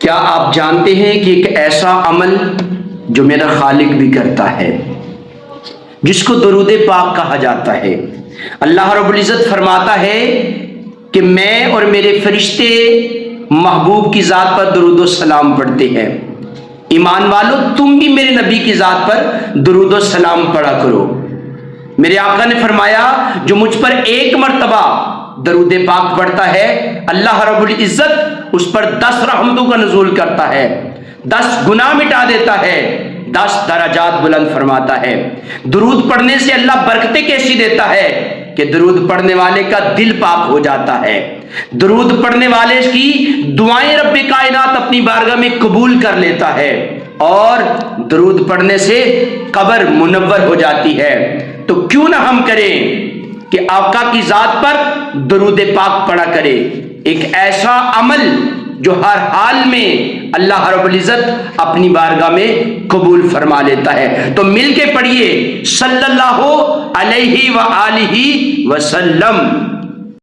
کیا آپ جانتے ہیں کہ ایک ایسا عمل جو میرا خالق بھی کرتا ہے، جس کو درود پاک کہا جاتا ہے؟ اللہ رب العزت فرماتا ہے کہ میں اور میرے فرشتے محبوب کی ذات پر درود و سلام پڑھتے ہیں۔ ایمان والو، تم بھی میرے نبی کی ذات پر درود و سلام پڑھا کرو۔ میرے آقا نے فرمایا جو مجھ پر ایک مرتبہ درود پاک پڑھتا ہے، اللہ رب العزت اس پر 10 رحمتوں کا نزول کرتا ہے، 10 گناہ مٹا دیتا ہے، 10 درجات بلند فرماتا ہے۔ درود پڑھنے سے اللہ برکتیں کیسی دیتا ہے کہ درود پڑھنے والے کا دل پاک ہو جاتا ہے، درود پڑھنے والے کی دعائیں رب کائنات اپنی بارگاہ میں قبول کر لیتا ہے، اور درود پڑھنے سے قبر منور ہو جاتی ہے۔ تو کیوں نہ ہم کریں کہ آقا کی ذات پر درود پاک پڑھا کرے، ایک ایسا عمل جو ہر حال میں اللہ رب العزت اپنی بارگاہ میں قبول فرما لیتا ہے۔ تو مل کے پڑھیے صلی اللہ علیہ وآلہ وسلم۔